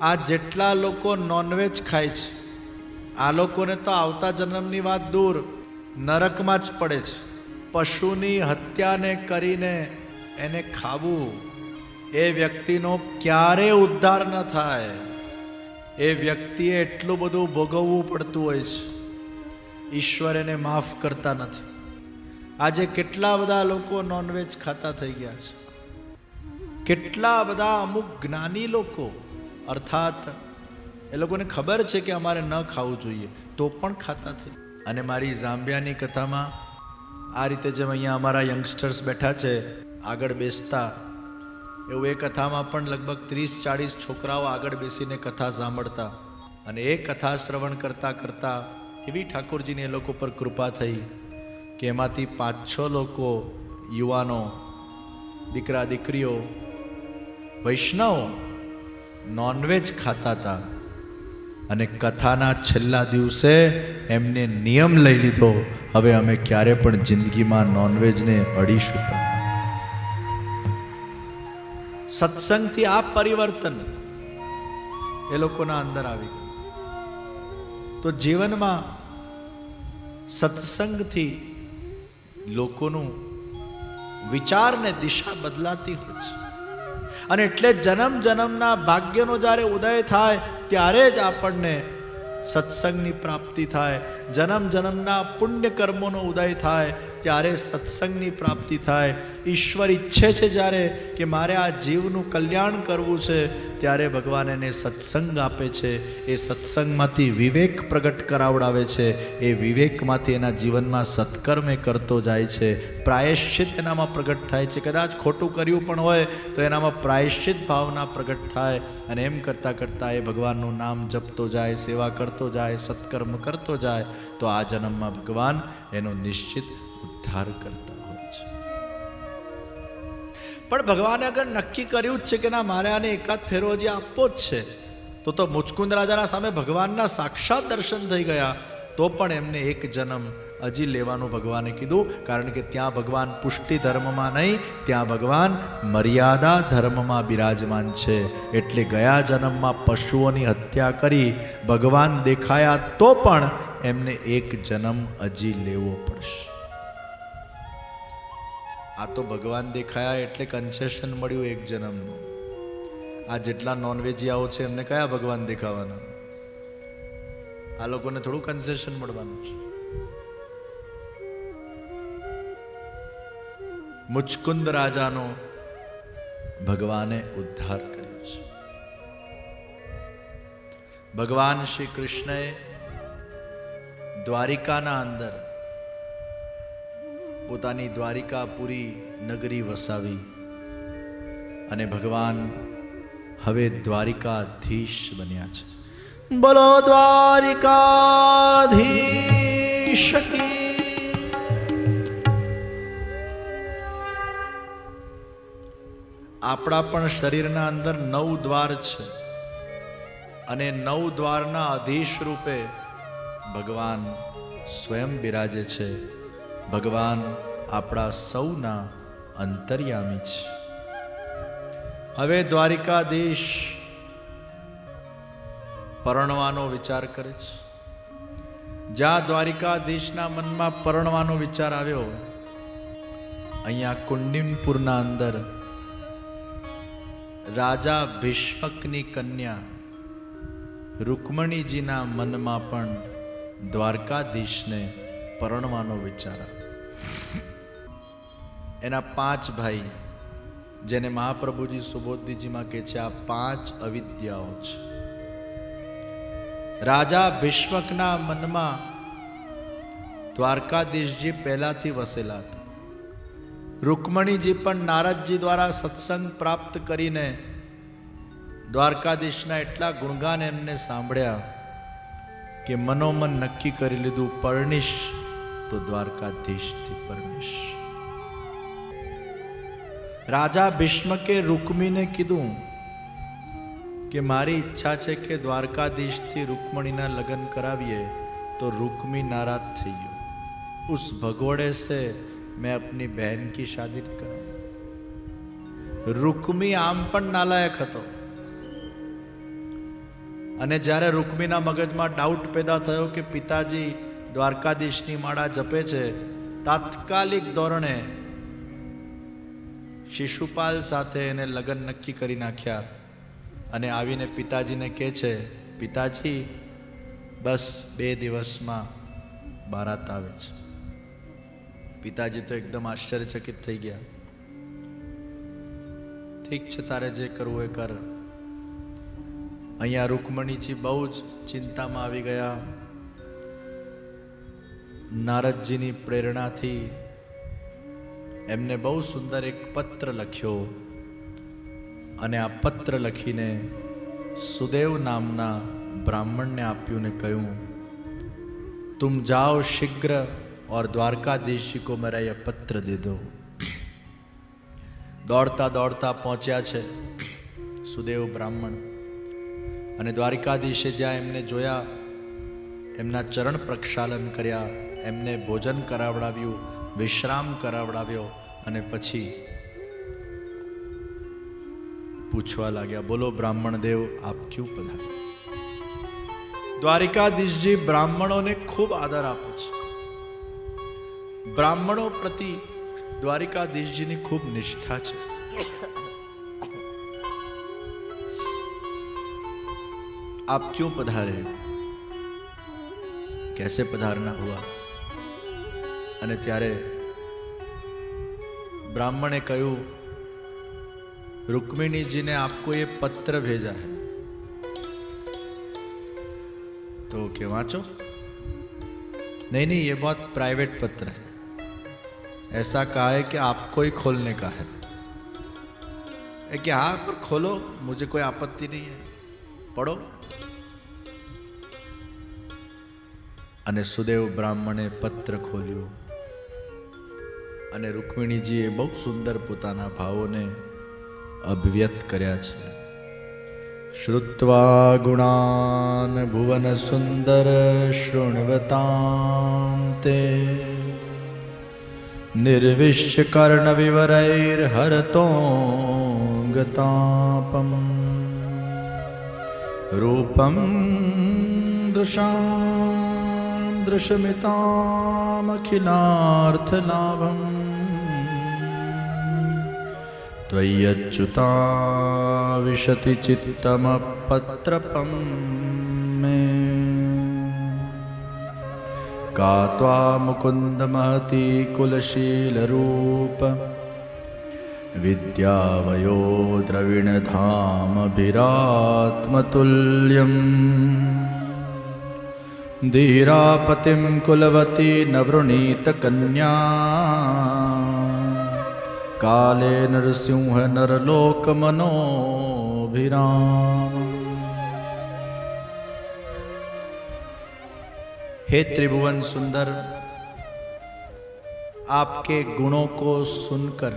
આ જેટલા લોકો નોનવેજ ખાય છે, આ લોકોને તો આવતા જન્મની વાત દૂર, નરકમાં જ પડે છે. પશુની હત્યાને કરીને એને ખાવું, એ વ્યક્તિનો ક્યારેય ઉદ્ધાર ન થાય. એ વ્યક્તિએ એટલું બધું ભોગવવું પડતું હોય છે, ઈશ્વર એને માફ કરતા નથી. આજે કેટલા બધા લોકો નોનવેજ ખાતા થઈ ગયા છે. કેટલા બધા અમુક જ્ઞાની લોકો, અર્થાત એ લોકોને ખબર છે કે અમારે ન ખાવું જોઈએ, તો પણ ખાતા થઈ. અને મારી ઝામ્બિયાની કથામાં આ રીતે જેમ અહીંયા અમારા યંગસ્ટર્સ બેઠા છે આગળ બેસતા, એવું એ કથામાં પણ લગભગ 30-40 છોકરાઓ આગળ બેસીને કથા સાંભળતા. અને એ કથા શ્રવણ કરતાં કરતાં એવી ઠાકોરજીની એ લોકો પર કૃપા થઈ કે એમાંથી 5-6 લોકો, યુવાનો, દીકરા દીકરીઓ, વૈષ્ણવ નોનવેજ ખાતા હતા. અને કથાના છેલ્લા દિવસે એમને નિયમ લઈ લીધો, હવે અમે ક્યારે પણ જિંદગીમાં નોનવેજને અડીશું. સત્સંગથી આ પરિવર્તન એ લોકોના અંદર આવી ગયું. તો જીવનમાં સત્સંગથી લોકોનું વિચાર ને દિશા બદલાતી હોય છે. અને એટલે જન્મ જન્મના ભાગ્યનો જ્યારે ઉદય થાય ત્યારે જ આપણને સત્સંગની પ્રાપ્તિ થાય. જન્મ જન્મના પુણ્ય કર્મોનો ઉદય થાય ત્યારે સત્સંગની પ્રાપ્તિ થાય. ઈશ્વર ઈચ્છે છે જ્યારે કે મારે આ જીવનું કલ્યાણ કરવું છે, ત્યારે ભગવાન એને સત્સંગ આપે છે. એ સત્સંગમાંથી વિવેક પ્રગટ કરાવડાવે છે. એ વિવેકમાંથી એના જીવનમાં સત્કર્મ એ કરતો જાય છે. પ્રાયશ્ચિત એનામાં પ્રગટ થાય છે. કદાચ ખોટું કર્યું પણ હોય તો એનામાં પ્રાયશ્ચિત ભાવના પ્રગટ થાય. અને એમ કરતાં કરતાં એ ભગવાનનું નામ જપતો જાય, સેવા કરતો જાય, સત્કર્મ કરતો જાય, તો આ જન્મમાં ભગવાન એનો નિશ્ચિત ઉદ્ધાર કરતા હોય છે. પણ ભગવાને અગર નક્કી કર્યું જ છે કે ના, મારે આને એકાદ ફેરો હજી આપવો જ છે, તો મુચકુંદ રાજાના સામે ભગવાનના સાક્ષાત દર્શન થઈ ગયા, તો પણ એમને એક જન્મ હજી લેવાનું ભગવાને કીધું. કારણ કે ત્યાં ભગવાન પુષ્ટિ ધર્મમાં નહીં, ત્યાં ભગવાન મર્યાદા ધર્મમાં બિરાજમાન છે. એટલે ગયા જન્મમાં પશુઓની હત્યા કરી ભગવાન દેખાયા તો પણ એમને એક જન્મ હજી લેવો પડશે. આ તો ભગવાન દેખાયા એટલે કન્સેશન મળ્યું એક જન્મનું. આ જેટલા નોનવેજિયાઓ છે એમને કયા ભગવાન દેખાવાના? આ લોકોને થોડું કન્સેશન મળવાનું છે. મુચકુંદ રાજાનો ભગવાને ઉદ્ધાર કર્યો છે. ભગવાન શ્રી કૃષ્ણએ દ્વારિકાના અંદર પોતાની દ્વારિકાપુરી નગરી વસાવી અને ભગવાન હવે દ્વારિકાધીશ બન્યા છે. બોલો દ્વારિકાધીશ કી. આપણા પણ શરીરના અંદર 9 દ્વાર છે અને 9 દ્વારના અધીશ રૂપે ભગવાન સ્વયં બિરાજે છે. ભગવાન આપણા સૌના અંતર્યામી છે. હવે દ્વારિકાધીશ પરણવાનો વિચાર કરે છે. જ્યાં દ્વારિકાધીશના મનમાં પરણવાનો વિચાર આવ્યો, અહીંયા કુંડિનપુરના અંદર રાજા ભીષ્મકની કન્યા રૂકમણીજીના મનમાં પણ દ્વારકાધીશને પરણવાનો વિચાર આવ્યો. એના 5 ભાઈ, જેને મહાપ્રભુજી સુબોધજીમાં કહે છે આ 5 અવિદ્યાઓ છે. રાજા ભીષ્મકના મનમાં દ્વારકાધીશજી પહેલાથી વસેલા હતા. રૂકમણીજી પણ નારદજી દ્વારા સત્સંગ પ્રાપ્ત કરીને દ્વારકાધીશના એટલા ગુણગાન એમને સાંભળ્યા કે મનોમન નક્કી કરી લીધું, પરણીશ તો દ્વારકાધીશથી પરણીશ. રાજા ભીષ્મકે રૂકમીને કીધું કે મારી ઈચ્છા છે કે દ્વારકાધીશથી રૂકમણીના લગ્ન કરાવીએ, તો રૂકમી નારાજ થઈ ગયો. उस भगोड़े से मैं अपनी बहन की शादी नहीं करूंगा. રૂકમી આમ પણ નાલાયક હતો. અને જ્યારે રૂકમીના મગજમાં ડાઉટ પેદા થયો કે પિતાજી દ્વારકાધીશની માળા જપે છે, તાત્કાલિક ધોરણે શિશુપાલ સાથે એને લગ્ન નક્કી કરી નાખ્યા. અને આવીને પિતાજીને કહે છે, પિતાજી બસ 2 દિવસમાં બારાત આવે છે. પિતાજી તો એકદમ આશ્ચર્યચકિત થઈ ગયા. ઠીક છે, તારે જે કરવું એ કર. અહીંયા રૂકમણીજી બહુ જ ચિંતામાં આવી ગયા. નારદજીની પ્રેરણાથી એમને બહુ સુંદર એક પત્ર લખ્યો અને આ પત્ર લખીને સુદેવ નામના બ્રાહ્મણને આપ્યું ને કહ્યું, तुम जाओ शीघ्र और द्वारकाधीश जी को मेरा यह पत्र दे दो. દોડતા દોડતા પહોંચ્યા છે સુદેવ બ્રાહ્મણ. અને દ્વારિકાધીશે જ્યાં એમને જોયા, એમના ચરણ પ્રક્ષાલન કર્યા, એમને ભોજન કરાવડાવ્યું, વિશ્રામ કરાવડાવ્યો અને પછી પૂછવા લાગ્યા, બોલો બ્રાહ્મણ દેવ, આપ ક્યું પધાર્યા? દ્વારિકાધીશજી બ્રાહ્મણોને ખૂબ આદર આપે છે. બ્રાહ્મણો પ્રતિ દ્વારિકાધીશજીની ખૂબ નિષ્ઠા છે. आप क्यों पधारे, कैसे पधारना हुआ? અને ત્યારે ब्राह्मणे કહ્યું, रुक्मिणी जी ने आपको ये पत्र भेजा है. तो क्या वाँचो? नहीं नहीं, ये बहुत प्राइवेट पत्र है, ऐसा कहा है कि आपको ही खोलने का है. कि हाँ पर खोलो, मुझे कोई आपत्ति नहीं है, पढ़ो. અને સુદેવ બ્રાહ્મણે પત્ર ખોલ્યો અને રૂકમિણીજીએ બહુ સુંદર પોતાના ભાવોને અભિવ્યક્ત કર્યા છે. શ્રુત્વા ગુણાન ભુવન સુંદર શૃણવતાં તે નિર્વિશ્ય કર્ણ વિવરૈર હરતોંગતાપમ રૂપમ દૃશાં દૃશમિતામખિલાર્થલાભમ ત્વય્યચ્યુતા વિશતિ ચિત્તમપત્રપમ મે કા ત્વા મુકુંદ મહતી કુલશીલરૂપ વિદ્યાવયો દ્રવિણધામભિરાત્મતુલ્યમ ધીરાપતિમ કુલવતી નવૃણીત કન્યા કાલે નરસિંહ નરલોકમનોભિરામ. हे त्रिभुवन सुंदर, आपके गुणों को सुनकर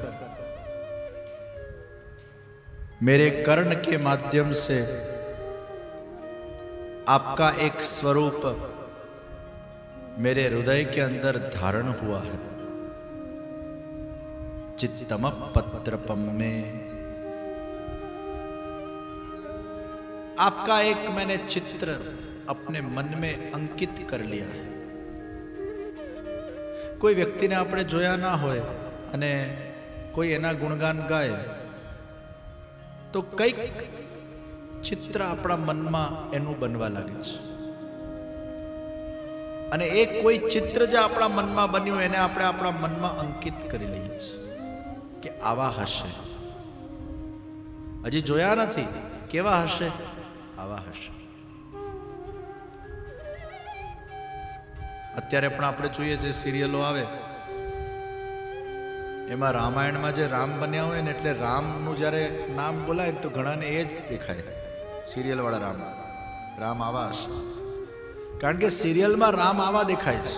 मेरे कर्ण के माध्यम से आपका एक स्वरूप मेरे हृदय के अंदर धारण हुआ है. चित्तम पत्रपम में आपका एक मैंने चित्र अपने मन में अंकित कर लिया है. કોઈ વ્યક્તિને આપણે જોયા ના હોય અને કોઈ એના ગુણગાન ગાય તો કંઈક ચિત્ર આપણા મનમાં એનું બનવા લાગે છે. અને એક કોઈ ચિત્ર જે આપણા મનમાં બન્યું એને આપણે આપણા મનમાં અંકિત કરી લઈએ છીએ કે આવા હશે. હજી જોયા નથી, કેવા હશે? આવા હશે. અત્યારે પણ આપણે જોઈએ છે સિરિયલો આવે, એમાં રામાયણમાં જે રામ બન્યા હોય ને, એટલે રામનું જ્યારે નામ બોલાય તો ઘણાને એ જ દેખાય, સિરિયલ વાળા રામ. રામ આવા હશે, કારણ કે સિરિયલમાં રામ આવા દેખાય છે,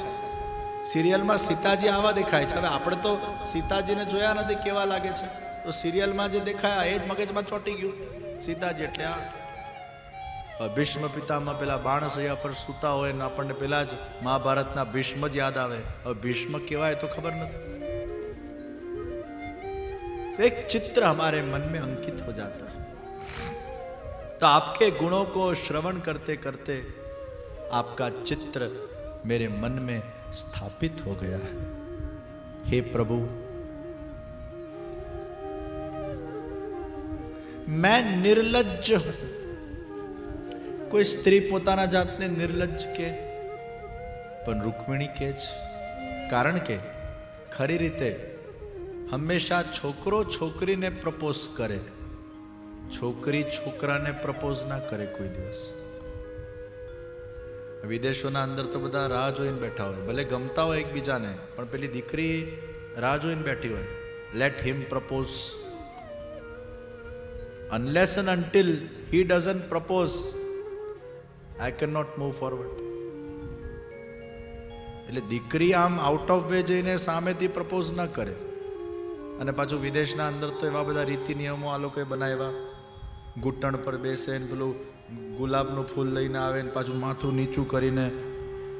સિરિયલમાં સીતાજી આવા દેખાય છે. હવે આપણે તો સીતાજીને જોયા નથી, કેવા લાગે છે, તો સિરિયલમાં જે દેખાયા એ જ મગજમાં ચોંટી ગયું. સીતાજી એટલે આ. ભીષ્મ પિતામાં પેલા બાણસૈયા પર સૂતા હોય ને આપણને પેલા જ મહાભારતના ભીષ્મ જ યાદ આવે. હવે ભીષ્મ કેવાય તો ખબર નથી. तो एक चित्र हमारे मन में अंकित हो जाता है। तो आपके गुणों को श्रवण करते करते आपका चित्र मेरे मन में स्थापित हो गया है। हे प्रभु, मैं निर्लज्ज हूं। कोई स्त्री પોતાના જાતને નિર્લજ્જ કે, પણ રૂકમિણી કે છે. કારણ કે ખરી રીતે હંમેશા છોકરો છોકરીને પ્રપોઝ કરે, છોકરી છોકરાને પ્રપોઝ ના કરે કોઈ દિવસ. વિદેશોના અંદર તો બધા રાહ જોઈને બેઠા હોય, ભલે ગમતા હોય એકબીજાને, પણ પેલી દીકરી રાહ જોઈને બેઠી હોય. Late him propose. Unless and until he doesn't propose, I cannot move forward. એટલે દીકરી આમ આઉટ ઓફ વે જઈને સામેથી પ્રપોઝ ન કરે. અને પાછું વિદેશના અંદર તો એવા બધા રીતિ નિયમો આ લોકોએ બનાવ્યા. ઘૂંટણ પર બેસે ને પેલું ગુલાબનું ફૂલ લઈને આવે ને પાછું માથું નીચું કરીને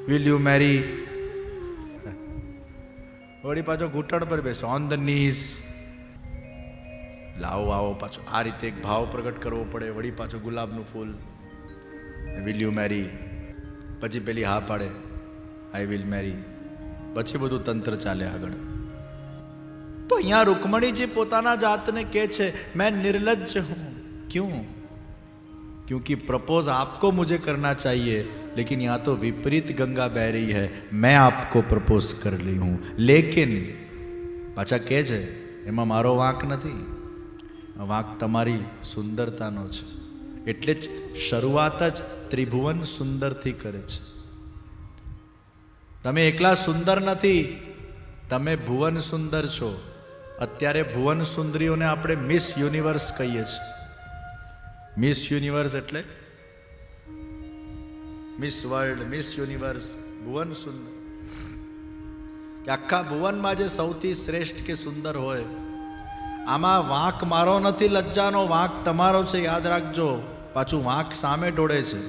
વિલ યુ મેરી, વળી પાછો ઘૂંટણ પર બેસો ઓન ધ નીઝ. લાવો આવો પાછો આ રીતે એક ભાવ પ્રગટ કરવો પડે. વળી પાછો ગુલાબનું ફૂલ, વિલ યુ મેરી. પછી પેલી હા પાડે, આઈ વિલ મેરી. પછી બધું તંત્ર ચાલે આગળ. તો અહીંયા रुक्मणी પોતાના જાતને કહે છે मैं निर्लज्ज हूं. क्यों? क्योंकि प्रपोज आपको मुझे करना चाहिए, लेकिन यहाँ तो विपरीत गंगा बह रही है. मैं आपको प्रपोज कर ली हूं, लेकिन पाछा કહે છે એમાં મારો વાંક નથી, વાંક તમારી સુંદરતાનો છે. એટલે જ શરૂઆત જ ત્રિભુવન સુંદરથી કરે છે. તમે એકલા સુંદર નથી, તમે ભુવન સુંદર છો. અત્યારે ભુવન સુંદરીઓને આપણે મિસ યુનિવર્સ કહીએ છીએ. મિસ યુનિવર્સ એટલે મિસ વર્લ્ડ, મિસ યુનિવર્સ, ભુવન સુંદર. કે આખા ભુવનમાં જે સૌથી શ્રેષ્ઠ કે સુંદર હોય, આમાં વાંક મારો નથી, લજ્જાનો વાંક તમારો છે. યાદ રાખજો. પાછું વાંક સામે ઢોળે છે.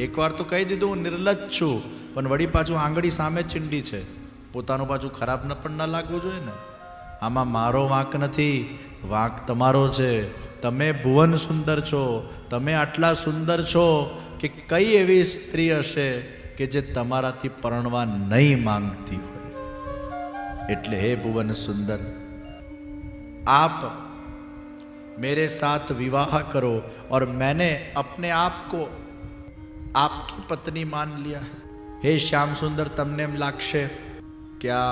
એકવાર તો કહી દીધું હું નિર્લજ્જ છું, પણ વળી પાછું આંગળી સામે ચીંડી છે. પોતાનું પાછું ખરાબ પણ ન લાગવું જોઈએ ને. આમાં મારો વાંક નથી, વાંક તમારો છે. તમે ભુવન સુંદર છો. તમે આટલા સુંદર છો કે કઈ એવી સ્ત્રી હશે કે જે તમારાથી પરણવા નહીં માંગતી હોય. એટલે હે ભુવન સુંદર, आप मेरे साथ विवाह करो और मैंने अपने आप को आपकी पत्नी मान लिया है. हे श्याम सुंदर, તમને એમ લાગશે કે આ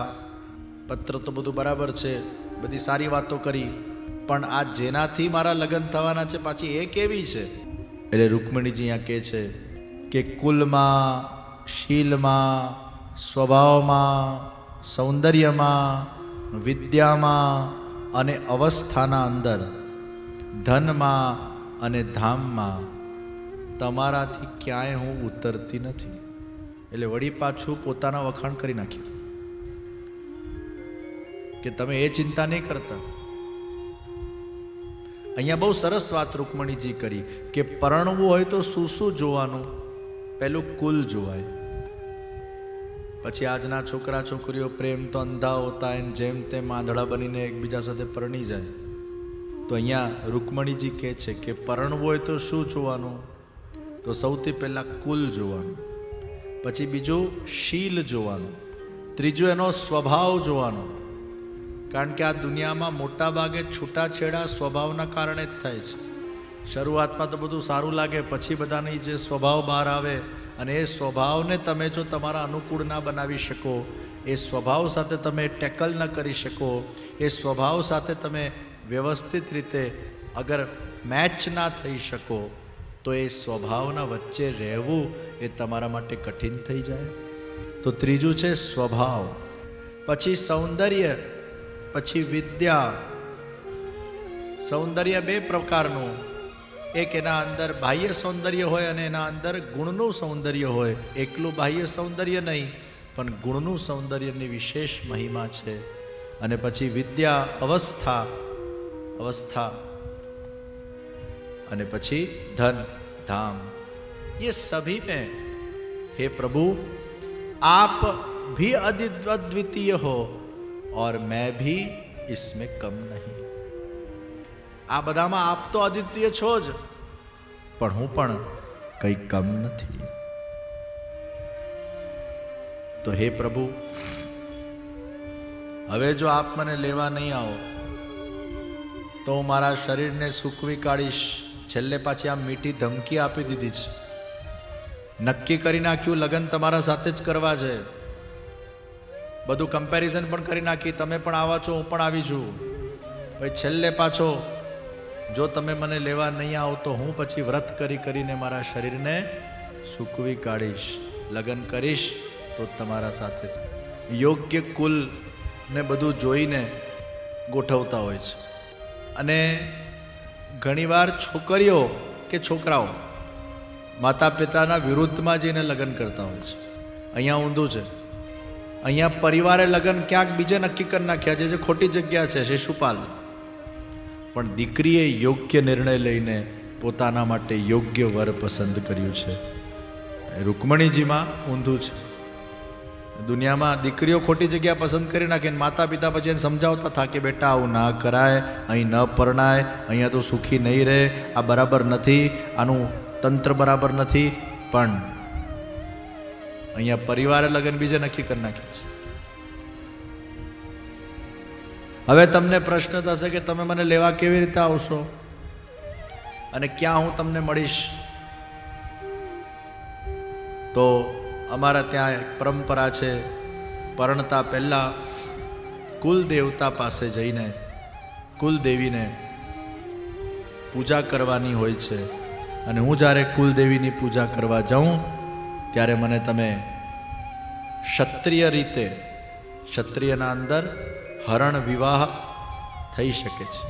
પત્ર તો બધું બરાબર છે, બધી સારી વાતો કરી, પણ આ જેનાથી મારા લગ્ન થવાના છે પાછી એ કેવી છે? એટલે રૂકમિણીજી અહીંયા કહે છે કે કુલમાં, શીલમાં, સ્વભાવમાં, સૌંદર્યમાં, વિદ્યામાં અને અવસ્થાના અંદર, ધનમાં અને ધામમાં તમારાથી ક્યાંય હું ઉતરતી નથી. એટલે વળી પાછું પોતાના વખાણ કરી નાખ્યું કે તમે એ ચિંતા નહીં કરતા. અહીંયા બહુ સરસ વાત રૂકમણીજી કરી કે પરણવું હોય તો શું શું જોવાનું? પહેલું કુલ જોવાય. પછી આજના છોકરા છોકરીઓ પ્રેમ તો અંધા હોતા હોય, જેમ તેમ આંધળા બનીને એકબીજા સાથે પરણી જાય. તો અહીંયા રૂકમણીજી કહે છે કે પરણવું હોય તો શું જોવાનું? તો સૌથી પહેલા કુલ જોવાનું, પછી બીજું શીલ જોવાનું, ત્રીજું એનો સ્વભાવ જોવાનો. કારણ કે આ દુનિયામાં મોટા ભાગે છૂટાછેડા સ્વભાવના કારણે જ થાય છે. શરૂઆતમાં તો બધું સારું લાગે, પછી બધાની જે સ્વભાવ બહાર આવે, અને એ સ્વભાવને તમે જો તમારા અનુકૂળ ના બનાવી શકો, એ સ્વભાવ સાથે તમે ટેકલ ન કરી શકો, એ સ્વભાવ સાથે તમે વ્યવસ્થિત રીતે અગર મેચ ના થઈ શકો, તો એ સ્વભાવના વચ્ચે રહેવું એ તમારા માટે કઠિન થઈ જાય. તો ત્રીજું છે સ્વભાવ, પછી સૌંદર્ય, પછી વિદ્યા. સૌંદર્ય બે પ્રકારનું, એક એના અંદર બાહ્ય સૌંદર્ય હોય અને એના અંદર ગુણનું સૌંદર્ય હોય. એકલું બાહ્ય સૌંદર્ય નહીં, પણ ગુણનું સૌંદર્યની વિશેષ મહિમા છે. અને પછી વિદ્યા, અवस्था, અને પછી ધન, धाम. ये सभी में हे प्रभु आप भी अद्वितीय हो और मैं भी इसमें कम नहीं. આ બધામાં આપ તો અદ્વિતીય છો જ, પણ હું પણ કંઈ કમ નથી. તો હે પ્રભુ, હવે જો આપ મને લેવા નહીં આવો તો હું મારા શરીરને સૂકવી કાઢીશ. છેલ્લે પાછી આ મીઠી ધમકી આપી દીધી છે. નક્કી કરી નાખ્યું લગ્ન તમારા સાથે જ કરવા છે. બધું કમ્પેરિઝન પણ કરી નાખી, તમે પણ આવા છો, હું પણ આવી છું. ભાઈ છેલ્લે પાછો જો તમે મને લેવા નહીં આવો તો હું પછી વ્રત કરીને મારા શરીરને સૂકવી કાઢીશ, લગ્ન કરીશ તો તમારા સાથે જ. યોગ્ય કુલ ને બધું જોઈને ગોઠવતા હોય છે. અને ઘણીવાર છોકરીઓ કે છોકરાઓ માતા પિતાના વિરુદ્ધમાં જઈને લગ્ન કરતા હોય છે. અહીંયા ઊંધું છે. અહીંયા પરિવારે લગ્ન ક્યાંક બીજે નક્કી કરી નાખ્યા છે, જે ખોટી જગ્યા છે, શિશુપાલ. પણ દીકરીએ યોગ્ય નિર્ણય લઈને પોતાના માટે યોગ્ય વર પસંદ કર્યું છે. રૂકમણીજીમાં ઊંધું છે. દુનિયામાં દીકરીઓ ખોટી જગ્યા પસંદ કરી નાખે, માતા પિતા પછી એને સમજાવતા હતા કે બેટા આવું ના કરાય, અહીં ન પરણાય, અહીંયા તો સુખી નહીં રહે, આ બરાબર નથી, આનું તંત્ર બરાબર નથી. પણ અહીંયા પરિવારે લગ્ન બીજે નક્કી કરી નાખ્યા છે. હવે તમને પ્રશ્ન થશે કે તમે મને લેવા કેવી રીતે આવશો અને ક્યાં હું તમને મળીશ? તો અમારા ત્યાં એક પરંપરા છે, પરણતા પહેલાં કુલ દેવતા પાસે જઈને કુલદેવીને પૂજા કરવાની હોય છે. અને હું જ્યારે કુલદેવીની પૂજા કરવા જાઉં ત્યારે મને તમે ક્ષત્રિય રીતે, ક્ષત્રિયના અંદર હરણ વિવાહ થઈ શકે છે,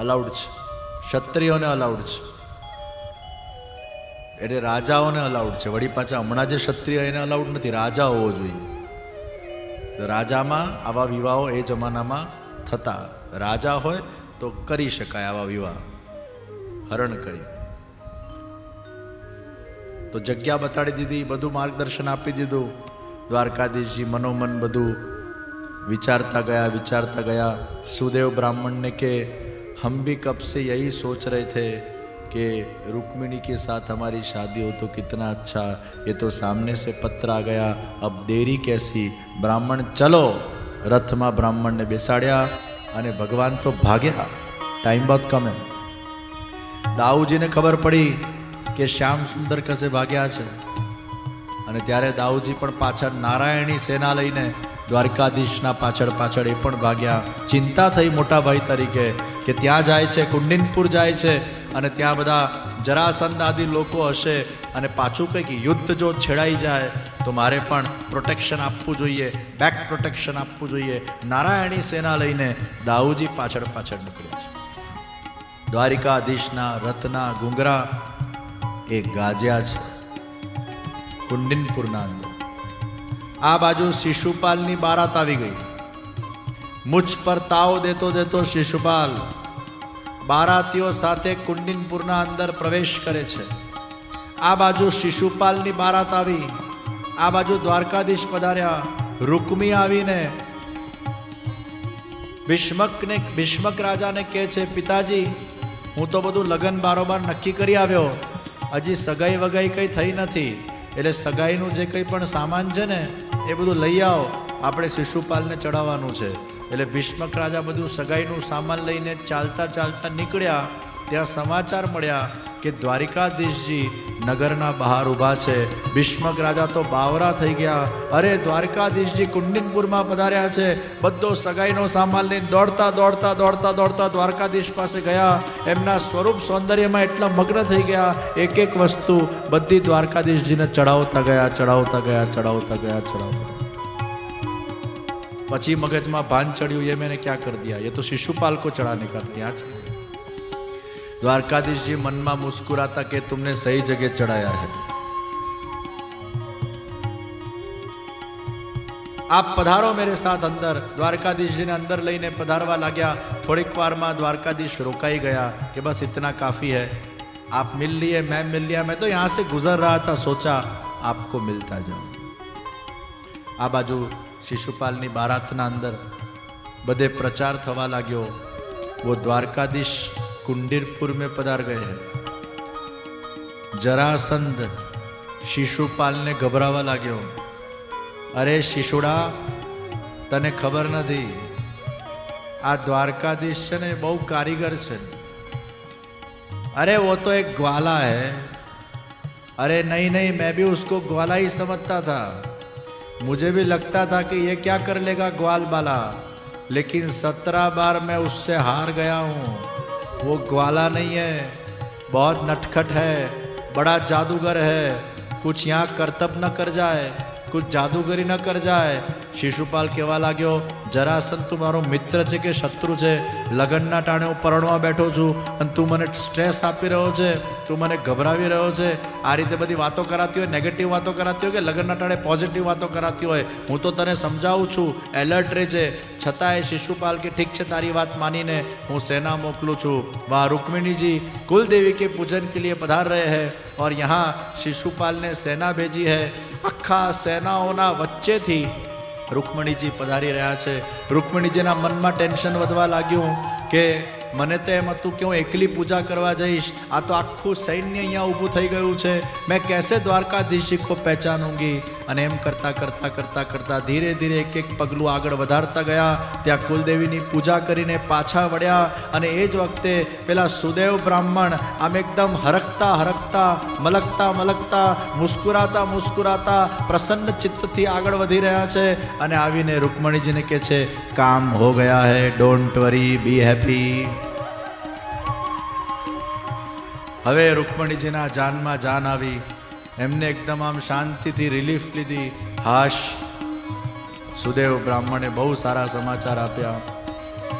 અલાઉડ છે. ક્ષત્રિયોને અલાઉડ છે, એટલે રાજાઓને અલાઉડ છે. વળી પાછા હમણાં જે ક્ષત્રિય એને અલાઉડ નથી, રાજા હોવો જોઈએ. રાજામાં આવા વિવાહો એ જમાનામાં થતા. રાજા હોય તો કરી શકાય આવા વિવાહ, હરણ કરી. તો જગ્યા બતાડી દીધી, બધું માર્ગદર્શન આપી દીધું. દ્વારકાધીશજી મનોમન બધું વિચારતા ગયા. સુદેવ બ્રાह्मण ने के हम भी कब से यही सोच रहे थे कि रुक्मिणी के साथ हमारी शादी हो तो कितना अच्छा, ये तो सामने से पत्र आ गया, अब देरी कैसी. બ્રાહ્મણ ચલો, રથમાં બ્રાહ્મણને બેસાડ્યા અને ભગવાન તો ભાગ્યા. ટાઈમ બહુ કમ હે. દાઉજીને ખબર પડી કે શ્યામ સુંદર કસે ભાગ્યા છે, અને ત્યારે દાઉજી પણ પાછળ નારાયણી સેના લઈને દ્વારકાધીશના પાછળ એ પણ ભાગ્યા. ચિંતા થઈ મોટા ભાઈ તરીકે કે ત્યાં જાય છે, કુંડિનપુર જાય છે, અને ત્યાં બધા જરાસંધ આદિ લોકો હશે, અને પાછું કંઈક યુદ્ધ જો છેડાઈ જાય તો મારે પણ પ્રોટેક્શન આપવું જોઈએ, બેક પ્રોટેક્શન આપવું જોઈએ. નારાયણી સેના લઈને દાઉજી પાછળ નીકળ્યા છે. દ્વારિકાધીશના રથના ઘૂંઘરા એ ગાજ્યા છે કુંડિનપુરના અંદર. આ બાજુ શિશુપાલની બારાત આવી ગઈ. મુझ પર તાવ દેતો શિશુપાલ બારાતીઓ સાથે કુંડિનપુરના અંદર પ્રવેશ કરે છે. આ બાજુ શિશુપાલની બારાત આવી, આ બાજુ દ્વારકાધીશ પધાર્યા. રૂકમી આવીને ભીષ્મક રાજાને કહે છે, પિતાજી હું તો બધું લગ્ન બારોબાર નક્કી કરી આવ્યો, હજી સગાઈ વગાઈ કંઈ થઈ નથી, એટલે સગાઈનું જે કંઈ પણ સામાન છે ને એ બધું લઈ આવો, આપણે શિશુપાલને ચડાવવાનું છે. એટલે ભીષ્મક રાજા બધું સગાઈનું સામાન લઈને ચાલતા નીકળ્યા. ત્યાં સમાચાર મળ્યા કે દ્વારિકાધીશજી નગરના બહાર ઊભા છે. ભીષ્મક રાજા તો બાવરા થઈ ગયા. અરે દ્વારકાધીશજી કુંડિનપુરમાં પધાર્યા છે. બધો સગાઈનો સામાન લઈને દોડતા દ્વારકાધીશ પાસે ગયા. એમના સ્વરૂપ સૌંદર્યમાં એટલા મગ્ન થઈ ગયા, એક વસ્તુ બધી દ્વારકાધીશજીને ચડાવતા ગયા. પછી મગજમાં ભાન ચડ્યું, ये मैंने क्या कर दिया, ये तो शिशुपाल को चढ़ाने का था. यहाँ द्वारकाधीश जी मन में मुस्कुराता कि तुमने सही जगह चढ़ाया है. आप पधारो मेरे साथ अंदर. द्वारकाधीश जी ने अंदर लईने पधारवा लाग्या. थोड़ीक वार में द्वारकाधीश रोकाई गया कि बस इतना काफ़ी है, आप मिल लिए, मैं मिल लिया, मैं तो यहाँ से गुजर रहा था, सोचा आपको मिलता जाऊँ. आ बाजू शिशुपालनी बारातना अंदर બધે પ્રચાર થવા લાગ્યો. वो द्वारकाधीश कुंडीरपुर में पधार गए हैं। जरासंध शिशुपाल ने घबरावा लाग्यो। अरे शिशुड़ा, तने खबर नहीं, आ द्वारकाधीश है ने बहु कारीगर है। अरे वो तो एक ग्वाला है। अरे नहीं नहीं, मैं भी उसको ग्वाला ही समझता था। मुझे भी लगता था कि ये क्या कर लेगा ग्वाल बाला, लेकिन 17 बार मैं उससे हार गया हूँ। वो ग्वाला नहीं है, बहुत नटखट है, बड़ा जादूगर है। कुछ यहाँ करतब न कर जाए, कुछ जादूगरी न कर जाए। शिशुपाल कहेवा लाग्यो, જરાસંધ તું મારો મિત્ર છે કે શત્રુ છે? લગ્નના ટાણે હું પરણવા બેઠો છું અને તું મને સ્ટ્રેસ આપી રહ્યો છે, તું મને ગભરાવી રહ્યો છે। આ રીતે બધી વાતો કરાતી હોય, નેગેટિવ વાતો કરાતી હોય કે લગ્નના ટાણે પોઝિટિવ વાતો કરાતી હોય, હું તો તને સમજાવું છું, એલર્ટ રહેજે। છતાંય शिशुपाल કે ઠીક છે, તારી વાત માનીને હું સેના મોકલું છું। वहाँ रुक्मिणी जी कुल देवी के पूजन के लिए पधार रहे हैं और यहाँ शिशुपाल ने सेना भेजी है। आखा सेनाओना वच्चे थी रुक्मिणीजी पधारी रहा है। रुक्मिणीजीना मन में टेन्शन वधवा लाग्યું કે મને તો એમ હતું કે હું એકલી પૂજા કરવા જઈશ, આ તો આખું સૈન્ય અહીંયા ઊભું થઈ ગયું છે, મેં कैसे द्वारकाधीश जी को पहचानूंगी। અને એમ કરતાં કરતાં કરતાં કરતાં ધીરે ધીરે એક એક પગલું આગળ વધારતા ગયા। ત્યાં કુલદેવીની પૂજા કરીને પાછા વળ્યા અને એ જ વખતે પેલા સુદેવ બ્રાહ્મણ આમ એકદમ હરકતા હરકતા, મલકતા મલકતા, મુસ્કુરાતા મુસ્કુરાતા, પ્રસન્ન ચિત્તથી આગળ વધી રહ્યા છે અને આવીને રૂકમણીજીને કહે છે, કામ હો ગયા હૈ, ડોન્ટ વરી, બી હેપી। હવે રૂકમણીજીના જાનમાં જાન આવી, એમને એકદમ આમ શાંતિથી રિલીફ લીધી। હાશ, સુદેવ બ્રાહ્મણે બહુ સારા સમાચાર આપ્યા।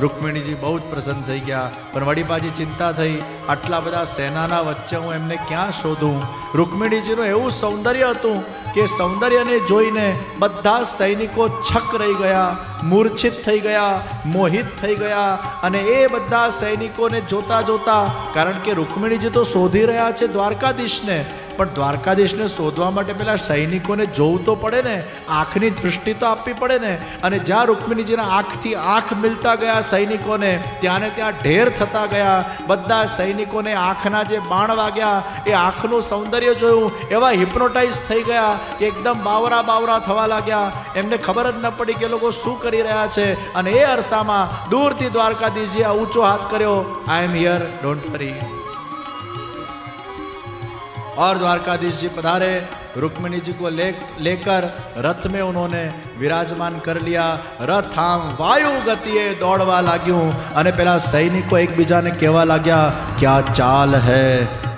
રૂકમિણીજી બહુ જ પ્રસન્ન થઈ ગયા, પણ વળી પાછી ચિંતા થઈ, આટલા બધા સેનાના વચ્ચે હું એમને ક્યાં શોધું? રૂકમિણીજીનું એવું સૌંદર્ય હતું કે સૌંદર્યને જોઈને બધા સૈનિકો છક રહી ગયા, મૂર્છિત થઈ ગયા, મોહિત થઈ ગયા। અને એ બધા સૈનિકોને જોતા જોતા, કારણ કે રૂકમિણીજી તો શોધી રહ્યા છે દ્વારકાધીશને, પણ દ્વારકાધીશને શોધવા માટે પેલા સૈનિકોને જોવું તો પડે ને, આંખની દૃષ્ટિ તો આપવી પડે ને। અને જ્યાં રૂકમિણીજીના આંખથી આંખ મિલતા ગયા સૈનિકોને, ત્યાં ને ત્યાં ઢેર થતા ગયા। બધા સૈનિકોને આંખના જે બાણ વાગ્યા, એ આંખનું સૌંદર્ય જોયું, એવા હિપ્નોટાઇઝ થઈ ગયા કે એકદમ બાવરા બાવરા થવા લાગ્યા। એમને ખબર જ ન પડી કે લોકો શું કરી રહ્યા છે। અને એ અરસામાં દૂરથી દ્વારકાધીશજીએ ઊંચો હાથ કર્યો, આઈ એમ હિયર, ડોન્ટ વરી। और द्वारकाधीश जी पधारे, रुक्मिणी जी को लेकर रथ में उन्होंने विराजमान कर लिया। रथ आम वायु गतिए दौड़वा लाग्યું અને પેલા સૈનિકો એકબીજાને કહેવા लाग्या, क्या चाल है,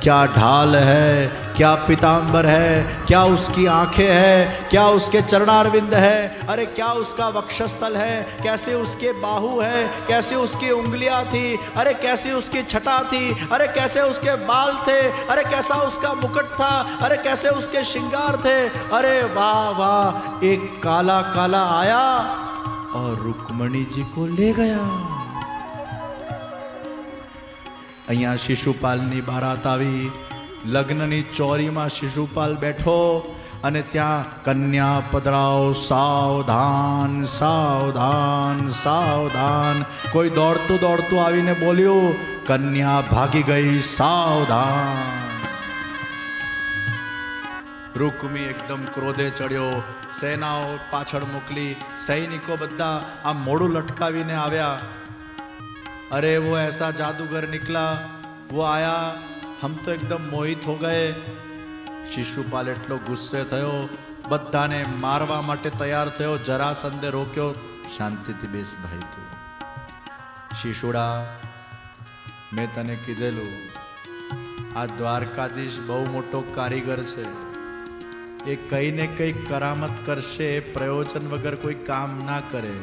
क्या ढाल है, क्या पीताम्बर है, क्या उसकी आंखें हैं, क्या उसके चरणारविंद है, अरे क्या उसका वक्षस्थल है, कैसे उसके बाहु है, कैसे उसकी उंगलियां थी, अरे कैसी उसकी छटा थी, अरे कैसे उसके बाल थे, अरे कैसा उसका मुकुट था, अरे कैसे उसके श्रृंगार थे। अरे वाह वाह, एक काला काला आया और रुक्मिणी जी को ले गया। અહીંયા શિશુપાલની બારાત આવી, લગ્નની ચોરીમાં શિશુપાલ બેઠો અને ત્યાં કન્યા પધરાઓ, સાવધાન સાવધાન સાવધાન। કોઈ દોડતું દોડતું આવીને બોલ્યું, કન્યા ભાગી ગઈ, સાવધાન। રૂકમી એકદમ ક્રોધે ચડ્યો, સેનાઓ પાછળ મોકલી, સૈનિકો બધા આ મોઢું લટકાવીને આવ્યા। अरे वो ऐसा जादूगर निकला, वो आया, हम तो एकदम मोहित हो गए। शिशुपाल एटलो गुस्से थयो, बधाने मारवा माटे तैयार थयो। जरासंधे रोक्यो, शांतिथी बेस भाई तू। शिशुड़ा, मैं तने कीधेलू, आ द्वारकाधीश बहु मोटो कारीगर छे, ए कई ने कई करामत करशे, प्रयोजन वगर कोई काम ना करे।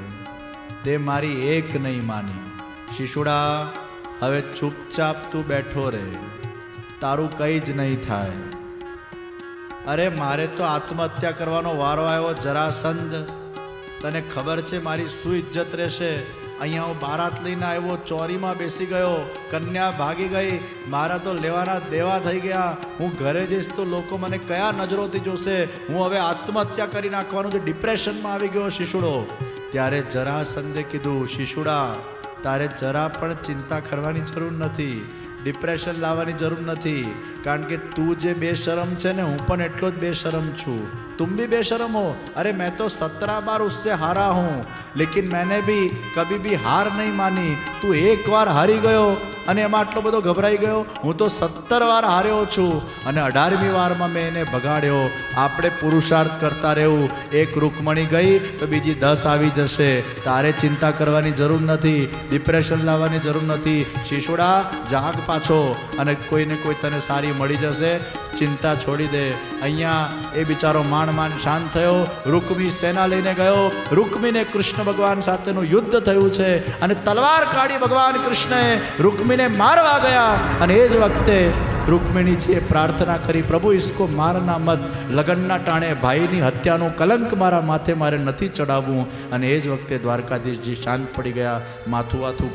ते मारी एक नहीं मानी। शिशुड़ा, હવે ચૂપચાપ તું બેઠો રહે, તારું કંઈ જ નહીં થાય। અરે મારે તો આત્મહત્યા કરવાનો વારો આવ્યો જરાસંધ, તને ખબર છે મારી શું ઇજ્જત રહેશે? અહીંયા હું બારાત લઈને આવ્યો, ચોરીમાં બેસી ગયો, કન્યા ભાગી ગઈ, મારા તો લેવાના દેવા થઈ ગયા। હું ઘરે જઈશ તો લોકો મને કયા નજરોથી જોશે? હું હવે આત્મહત્યા કરી નાખવાનું, જે ડિપ્રેશનમાં આવી ગયો શિશુડો। ત્યારે જરાસંધે કીધું, શિશુડા તારે જરા પણ ચિંતા કરવાની જરૂર નથી, ડિપ્રેશન લાવવાની જરૂર નથી, કારણ કે તું જે બેશરમ છે ને, હું પણ એટલો જ બેશરમ છું. तुम भी बेशरम हो. अरे मैं तो 17 बार उससे हारा हूँ, लेकिन मैंने भी कभी भी हार नहीं मानी. तू एक बार हारी गयो અને એમાં આટલો બધો ગભરાઈ ગયો. હું તો 17 વાર હાર્યો છું અને 18મી વારમાં મેં એને ભગાડ્યો. આપણે પુરુષાર્થ કરતા રહેવું. એક રૂકમણી ગઈ તો બીજી 10 આવી જશે. તારે ચિંતા કરવાની જરૂર નથી, ડિપ્રેશન લાવવાની જરૂર નથી. શિશુડા, જાગ પાછો અને કોઈને કોઈ તને સારી મળી જશે. ચિંતા છોડી દે. અહીંયા એ બિચારો માંડ શાંત થયો. રૂકમી સેના લઈને ગયો. રૂકમીને કૃષ્ણ ભગવાન સાથેનું યુદ્ધ થયું છે અને તલવાર કાઢી ભગવાન કૃષ્ણએ રૂકમીને મારવા ગયા. અને એ જ વખતે રૂકમિણીજીએ પ્રાર્થના કરી, પ્રભુ ઇસકો મારના મત. લગનના ટાણે ભાઈની હત્યાનું કલંક મારા માથે મારે નથી ચડાવવું. અને એ જ વખતે દ્વારકાધીશજી શાંત પડી ગયા. માથું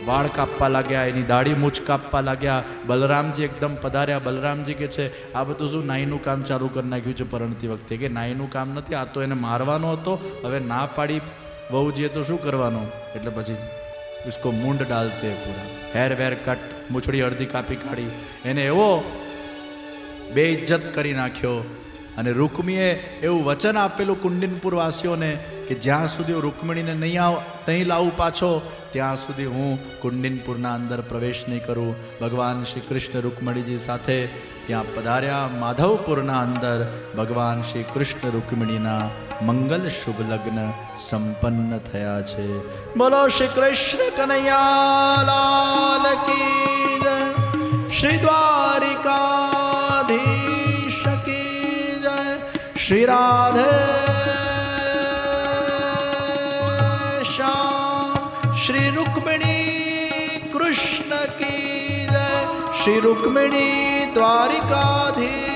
વાળ કાપવા લાગ્યા, એની દાઢી મૂછ કાપવા લાગ્યા. બલરામજી એકદમ પધાર્યા. બલરામજી કે છે, આ બધું શું નાઈનું કામ ચાલુ કરી નાખ્યું છે પરણતી વખતે? કે નાઈનું કામ નથી, આ તો એને મારવાનો હતો. હવે ના પાડી વહુજીએ તો શું કરવાનું? એટલે પછી इसको મૂંડ ડાલતે પૂરા, હેર વેર કટ, મૂછડી અડધી કાપી કાઢી. એને એવો બેઇજ્જત કરી નાખ્યો. અને રૂકમીએ એવું વચન આપેલું કુંડિનપુર વાસીઓને કે જ્યાં સુધી રૂકમણીને નહીં લાવું પાછો, ત્યાં સુધી હું કુંડિનપુરના અંદર પ્રવેશ નહીં કરું. ભગવાન શ્રી કૃષ્ણ રૂકમણીજી સાથે ત્યાં પધાર્યા. માધવપુરના અંદર ભગવાન શ્રી કૃષ્ણ રૂકમણીના મંગલ શુભ લગ્ન સંપન્ન થયા છે. બોલો શ્રી કૃષ્ણ કનૈયા લાલ કી જય, શ્રી દ્વારિકાધીશ કી જય, શ્રી રાધે श्री रुक्मिणी कृष्ण की जय, श्री रुक्मिणी द्वारिकाधीश